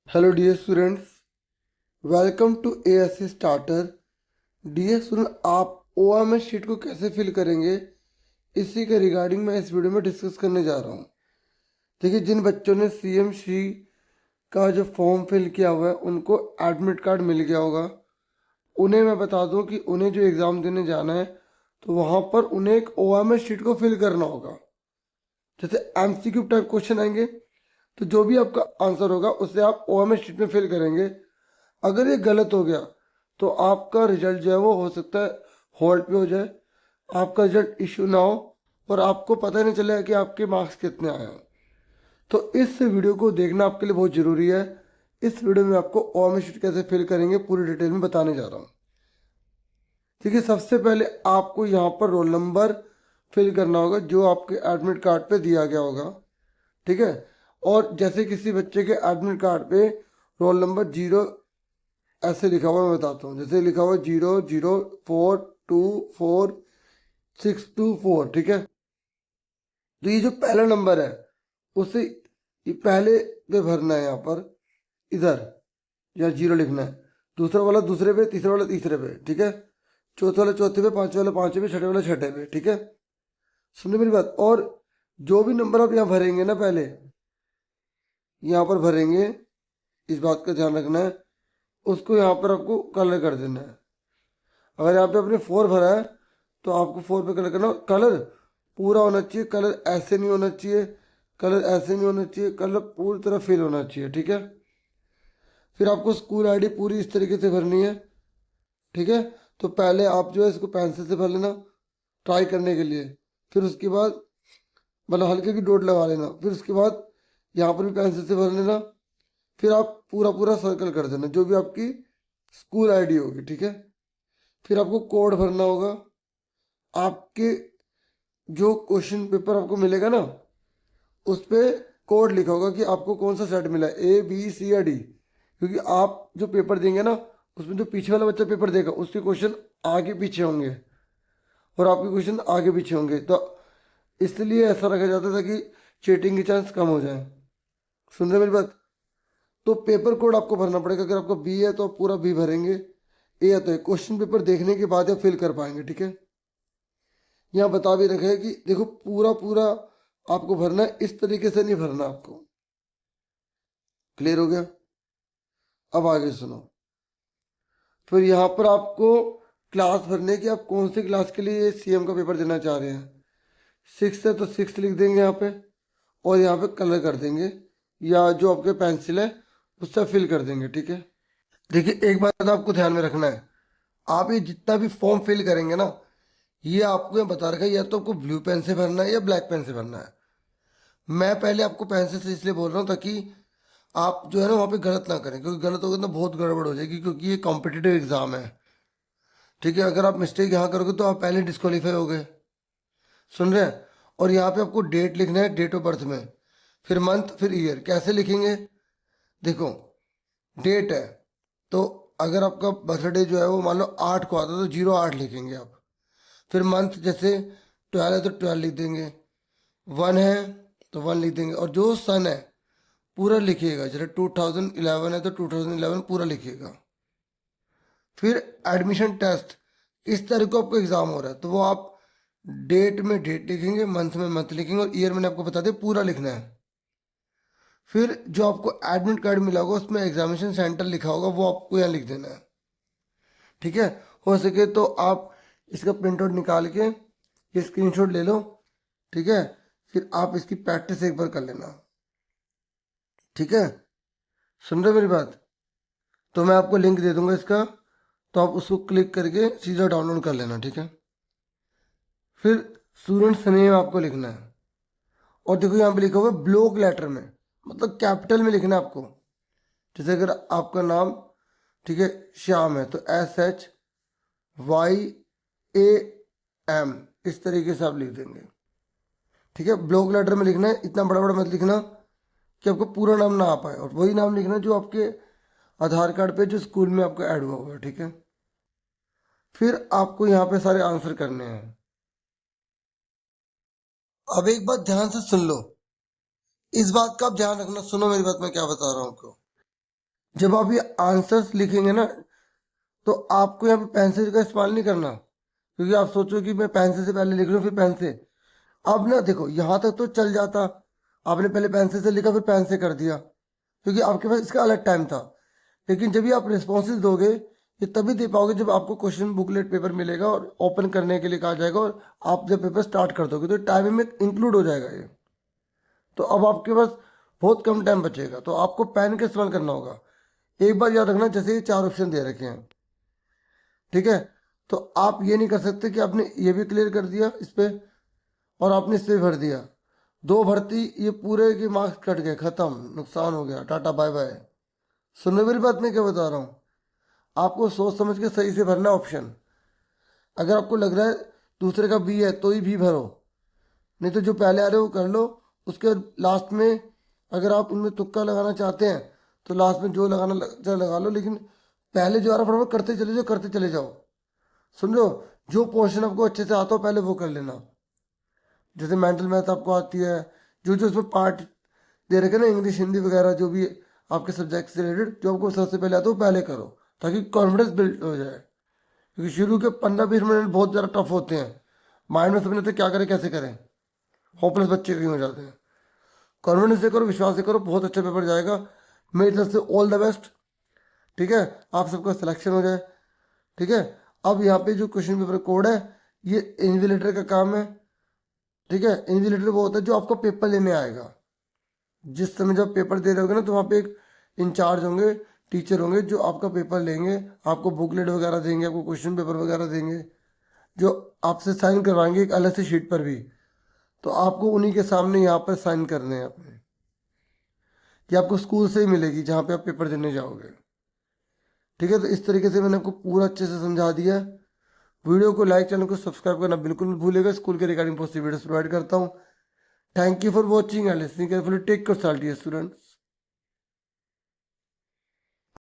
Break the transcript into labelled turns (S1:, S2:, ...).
S1: Hello dear students, welcome to ASC starter. Dear student, आप OMS sheet को कैसे fill करेंगे, इसी के रिगार्डिंग मैं इस वीडियो में डिस्कस करने जा रहा हूँ। देखिए, जिन बच्चों ने सीएमसी का जो फॉर्म फिल किया हुआ है उनको एडमिट कार्ड मिल गया होगा। उन्हें मैं बता दूं कि उन्हें जो एग्ज़ाम देने जाना है तो वहाँ पर उन्हें एक ओएमएस शीट को फिल करना होगा। जैसे एमसीक्यू टाइप क्वेश्चन आएंगे तो जो भी आपका आंसर होगा उसे आप ओएमएस शीट में फिल करेंगे। अगर ये गलत हो गया तो आपका रिजल्ट जो है वो हो सकता है होल्ड पे हो जाए, आपका रिजल्ट इशू ना हो और आपको पता ही नहीं चलेगा कि आपके मार्क्स कितने आए हैं। तो इस वीडियो को देखना आपके लिए बहुत ज़रूरी है। इस वीडियो में आपको ओएमएस शीट कैसे फिल करेंगे पूरी डिटेल में बताने जा रहा हूँ। ठीक है, सबसे पहले आपको यहाँ पर रोल नंबर फिल करना होगा जो आपके एडमिट कार्ड पे दिया गया होगा। ठीक है, और जैसे किसी बच्चे के एडमिट कार्ड पे रोल नंबर 0 ऐसे लिखा हुआ, मैं बताता हूँ। जैसे लिखा हुआ 00424624। ठीक है, तो ये जो पहला नंबर है उसे ये पहले पे भरना है, यहाँ पर इधर या 0 लिखना है। दूसरा वाला दूसरे पे, तीसरा वाला तीसरे पे। ठीक है, चौथे वाला चौथे पे, पांचवे वाला पांचवे पे, छठे वाला छठे पे। ठीक है, सुनिए मेरी बात। और जो भी नंबर आप यहाँ भरेंगे ना, पहले यहाँ पर भरेंगे, इस बात का ध्यान रखना है, उसको यहाँ पर आपको कलर कर देना है। अगर यहाँ पे आपने 4 भरा है तो आपको 4 पे कलर करना। कलर पूरा होना चाहिए, कलर ऐसे नहीं होना चाहिए, कलर ऐसे नहीं होना चाहिए, कलर पूरी तरह फिल होना चाहिए। ठीक है, फिर आपको स्कूल आईडी पूरी इस तरीके से भरनी है। ठीक है, तो पहले आप जो है इसको पेंसिल से भर लेना ट्राई करने के लिए। फिर उसके बाद मतलब हल्के की डॉट लगा लेना। फिर उसके बाद यहाँ पर भी पेंसिल से भर लेना। फिर आप पूरा पूरा सर्कल कर देना जो भी आपकी स्कूल आईडी होगी। ठीक है, फिर आपको कोड भरना होगा। आपके जो क्वेश्चन पेपर आपको मिलेगा ना, उस पर कोड लिखा होगा कि आपको कौन सा सेट मिला है, ए बी सी या डी। क्योंकि आप जो पेपर देंगे ना, उसमें जो पीछे वाला बच्चा पेपर देगा उसके क्वेश्चन आगे पीछे होंगे और आपके क्वेश्चन आगे पीछे होंगे। तो इसलिए ऐसा रखा जाता था कि चीटिंग के चांस कम हो जाए। सुन रहे मेरी बात? तो पेपर कोड आपको भरना पड़ेगा। अगर आपका बी है तो आप पूरा बी भरेंगे, ए है तो क्वेश्चन पेपर देखने के बाद आप फिल कर पाएंगे। ठीक है, यहाँ बता भी रखे हैं कि देखो पूरा पूरा आपको भरना है, इस तरीके से नहीं भरना आपको। क्लियर हो गया? अब आगे सुनो। फिर यहाँ पर आपको क्लास भरने की, आप कौन सी क्लास के लिए सीएम का पेपर देना चाह रहे हैं। 6 है तो 6 लिख देंगे यहाँ पे और यहाँ पे कलर कर देंगे या जो आपके पेंसिल है उससे फिल कर देंगे। ठीक है, देखिए एक बात आपको ध्यान में रखना है, आप ये जितना भी फॉर्म फिल करेंगे ना, ये आपको यहाँ बता रखा है या तो आपको ब्लू पेन से भरना है या ब्लैक पेन से भरना है। मैं पहले आपको पेंसिल से इसलिए बोल रहा हूँ ताकि आप जो है ना वहाँ पे गलत ना करें, क्योंकि गलत होगा तो बहुत गड़बड़ हो जाएगी, क्योंकि ये कॉम्पिटिटिव एग्जाम है। ठीक है, अगर आप मिस्टेक यहाँ करोगे तो आप पहले डिस्क्वालीफाई हो गए। सुन रहे हैं? और यहाँ पे आपको डेट लिखना है, डेट ऑफ बर्थ में, फिर मंथ, फिर ईयर। कैसे लिखेंगे? देखो, डेट है तो अगर आपका बर्थडे जो है वो मान लो 8 को आता है तो 08 लिखेंगे आप। फिर मंथ जैसे 12 है तो 12 लिख देंगे, 1 है तो 1 लिख देंगे, और जो सन है पूरा लिखिएगा। जैसे 2011 है तो 2011 पूरा लिखिएगा। फिर एडमिशन टेस्ट, इस तारीख को आपको एग्जाम हो रहा है तो वो आप डेट में डेट लिखेंगे, मंथ में मंथ लिखेंगे, और ईयर मैंने आपको बता दिया पूरा लिखना है। फिर जो आपको एडमिट कार्ड मिला होगा उसमें एग्जामिनेशन सेंटर लिखा होगा, वो आपको यहाँ लिख देना है। ठीक है, हो सके तो आप इसका प्रिंट आउट निकाल के ये स्क्रीनशॉट ले लो। ठीक है, फिर आप इसकी प्रैक्टिस एक बार कर लेना। ठीक है, सुन रहे मेरी बात? तो मैं आपको लिंक दे दूंगा इसका, तो आप उसको क्लिक करके सीधा डाउनलोड कर लेना। ठीक है, फिर स्टूडेंट्स नेम आपको लिखना है, और देखो यहाँ पे लिखा हुआ है ब्लॉक लेटर में, मतलब कैपिटल में लिखना है आपको। जैसे अगर आपका नाम, ठीक है, श्याम है तो SHYAM, इस तरीके से आप लिख देंगे। ठीक है, ब्लॉक लेटर में लिखना है, इतना बड़ा बड़ा मत लिखना कि आपको पूरा नाम ना आ पाए, और वही नाम लिखना जो आपके आधार कार्ड पे जो स्कूल में आपका ऐड हुआ हुआ है। ठीक है, फिर आपको यहाँ पे सारे आंसर करने हैं। अब एक बात ध्यान से सुन लो, इस बात का आप ध्यान रखना, सुनो मेरी बात, मैं क्या बता रहा हूँ आपको। जब आप ये आंसर्स लिखेंगे ना, तो आपको यहाँ पे पेंसिल का इस्तेमाल नहीं करना, क्योंकि आप सोचो कि मैं पेंसिल से पहले लिख रहा हूँ फिर पेन से। अब ना देखो, यहाँ तक तो चल जाता, आपने पहले पेंसिल से लिखा फिर पेन से कर दिया, क्योंकि आपके पास इसका अलग टाइम था। लेकिन जब ये आप रिस्पॉन्सेज दोगे, ये तभी दे पाओगे जब आपको क्वेश्चन बुकलेट पेपर मिलेगा और ओपन करने के लिए कहा जाएगा, और आप जब पेपर स्टार्ट कर दोगे तो टाइम में इंक्लूड हो जाएगा ये। तो अब आपके पास बहुत कम टाइम बचेगा, तो आपको पेन का इस्तेमाल करना होगा। एक बार याद रखना, जैसे ये 4 ऑप्शन दे रखे हैं, ठीक है, तो आप ये नहीं कर सकते कि आपने ये भी क्लियर कर दिया इस पे और आपने इस पे भर दिया, 2 भर्ती, ये पूरे के मार्क्स कट गए, खत्म, नुकसान हो गया, टाटा बाय बाय। सुनो मेरी बात, मैं क्या बता रहा हूँ, आपको सोच समझ के सही से भरना ऑप्शन। अगर आपको लग रहा है दूसरे का बी है तो ही भी भरो, नहीं तो जो पहले आ रहे हो वो कर लो। उसके लास्ट में अगर आप उनमें तुक्का लगाना चाहते हैं तो लास्ट में जो लगाना चाहे लगा लो, लेकिन पहले जो आ रहा फटाफट करते चले जाओ, करते चले जाओ। समझो, जो पोर्शन आपको अच्छे से आता हो पहले वो कर लेना। जैसे मेंटल मैथ आपको आती है, जो जो उसमें पार्ट दे रखे ना, इंग्लिश हिंदी वगैरह जो भी आपके सब्जेक्ट से रिलेटेड, जो आपको सबसे पहले आता हो पहले करो, ताकि कॉन्फिडेंस बिल्ड हो जाए। क्योंकि शुरू के 15-20 मिनट बहुत ज़्यादा टफ होते हैं, माइंड में समझ नहीं क्या करें कैसे करें, होपलेस बच्चे कहीं हो जाते हैं। कॉन्फिडेंस से करो, विश्वास से करो, बहुत अच्छा पेपर जाएगा। मेरी तरफ से ऑल द बेस्ट। ठीक है, आप सबका सिलेक्शन हो जाए। ठीक है, अब यहाँ पे जो क्वेश्चन पेपर कोड है, ये इन्विजिलेटर का काम है। ठीक है, इन्विजिलेटर वो होता है जो आपको पेपर लेने आएगा। जिस समय जब पेपर दे रहे होगे ना, तो वहाँ पे एक इंचार्ज होंगे, टीचर होंगे, जो आपका पेपर लेंगे, आपको बुकलेट वगैरह देंगे, आपको क्वेश्चन पेपर वगैरह देंगे, जो आपसे साइन करवाएंगे एक अलग से शीट पर भी। तो आपको उन्हीं के सामने यहाँ पर साइन करने हैं अपने। ये आपको स्कूल से ही मिलेगी जहाँ पे आप पेपर देने जाओगे। ठीक है, तो इस तरीके से मैंने आपको पूरा अच्छे से समझा दिया है। वीडियो को लाइक, चैनल को सब्सक्राइब करना बिल्कुल मत भूलिएगा। स्कूल के रिगार्डिंग पॉजिटिव वीडियोस प्रोवाइड करता हूँ। Thank you for watching and listening carefully. Take care, students.